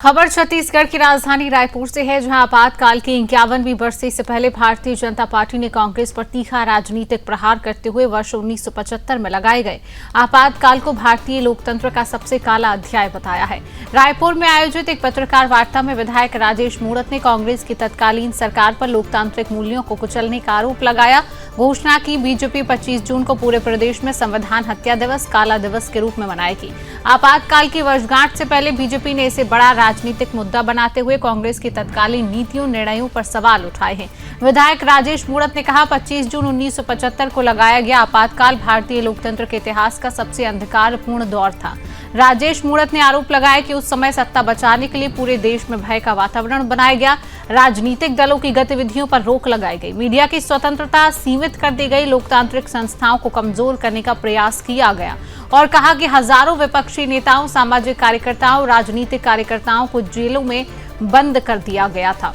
खबर छत्तीसगढ़ की राजधानी रायपुर से है, जहां आपातकाल की 51वीं बरसी से पहले भारतीय जनता पार्टी ने कांग्रेस पर तीखा राजनीतिक प्रहार करते हुए वर्ष 1975 में लगाए गए आपातकाल को भारतीय लोकतंत्र का सबसे काला अध्याय बताया है। रायपुर में आयोजित एक पत्रकार वार्ता में विधायक राजेश मूणत ने कांग्रेस की तत्कालीन सरकार पर लोकतांत्रिक मूल्यों को कुचलने का आरोप लगाया। घोषणा की बीजेपी 25 जून को पूरे प्रदेश में संविधान हत्या दिवस काला दिवस के रूप में मनाएगी। आपातकाल की वर्षगांठ से पहले बीजेपी ने इसे बड़ा राजनीतिक मुद्दा बनाते हुए कांग्रेस की तत्कालीन नीतियों निर्णयों पर सवाल उठाए हैं। विधायक राजेश मूणत ने कहा, 25 जून 1975 को लगाया गया आपातकाल भारतीय लोकतंत्र के इतिहास का सबसे अंधकारपूर्ण दौर था। राजेश मूणत ने आरोप लगाया कि उस समय सत्ता बचाने के लिए पूरे देश में भय का वातावरण बनाया गया, राजनीतिक दलों की गतिविधियों पर रोक लगाई गई, मीडिया की स्वतंत्रता सीमित कर दी गई, लोकतांत्रिक संस्थाओं को कमजोर करने का प्रयास किया गया और कहा कि हजारों विपक्षी नेताओं, सामाजिक कार्यकर्ताओं, राजनीतिक कार्यकर्ताओं को जेलों में बंद कर दिया गया था।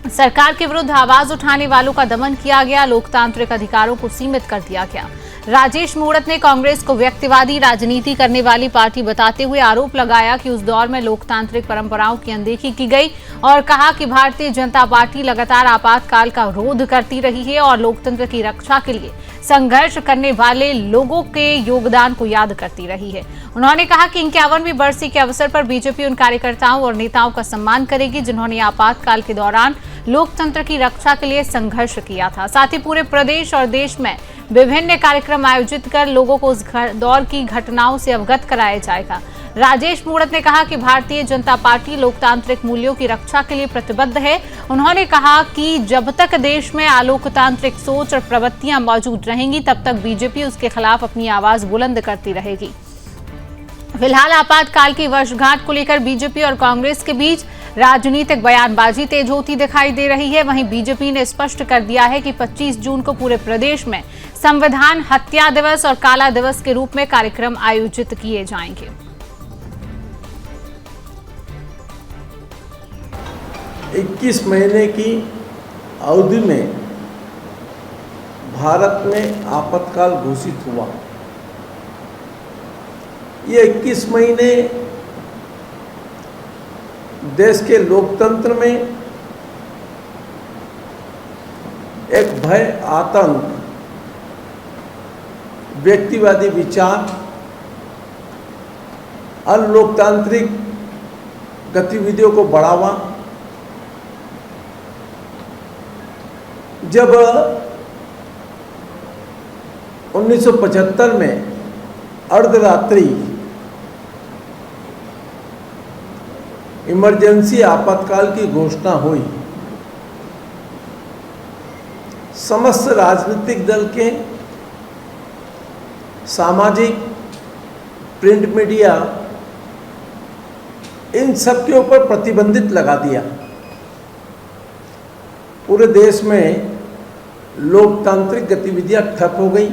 सरकार के विरुद्ध आवाज उठाने वालों का दमन किया गया, लोकतांत्रिक अधिकारों को सीमित कर दिया गया। राजेश मूणत ने कांग्रेस को व्यक्तिवादी राजनीति करने वाली पार्टी बताते हुए आरोप लगाया कि उस दौर में लोकतांत्रिक परंपराओं की अनदेखी की गई और कहा कि भारतीय जनता पार्टी लगातार आपातकाल का विरोध करती रही है और लोकतंत्र की रक्षा के लिए संघर्ष करने वाले लोगों के योगदान को याद करती रही है। उन्होंने कहा कि 51वीं बरसी के अवसर पर बीजेपी उन कार्यकर्ताओं और नेताओं का सम्मान करेगी जिन्होंने आपातकाल के दौरान लोकतंत्र की रक्षा के लिए संघर्ष किया था। साथ ही पूरे प्रदेश और देश में विभिन्न कार्यक्रम आयोजित कर लोगों को उस दौर की घटनाओं से अवगत कराया जाएगा। राजेश मूणत ने कहा कि भारतीय जनता पार्टी लोकतांत्रिक मूल्यों की रक्षा के लिए प्रतिबद्ध है। उन्होंने कहा कि जब तक देश में अलोकतांत्रिक सोच और प्रवृत्तियां मौजूद रहेंगी, तब तक बीजेपी उसके खिलाफ अपनी आवाज बुलंद करती रहेगी। फिलहाल आपातकाल की वर्षगांठ को लेकर बीजेपी और कांग्रेस के बीच राजनीतिक बयानबाजी तेज होती दिखाई दे रही है। वहीं बीजेपी ने स्पष्ट कर दिया है कि 25 जून को पूरे प्रदेश में संविधान हत्या दिवस और काला दिवस के रूप में कार्यक्रम आयोजित किए जाएंगे। 21 महीने की अवधि में भारत में आपातकाल घोषित हुआ। ये 21 महीने देश के लोकतंत्र में एक भय, आतंक, व्यक्तिवादी विचार, अलोकतांत्रिक गतिविधियों को बढ़ावा। जब 1975 में अर्धरात्रि इमरजेंसी आपातकाल की घोषणा हुई, समस्त राजनीतिक दल के, सामाजिक, प्रिंट मीडिया, इन सब के ऊपर प्रतिबंधित लगा दिया। पूरे देश में लोकतांत्रिक गतिविधियां ठप हो गई।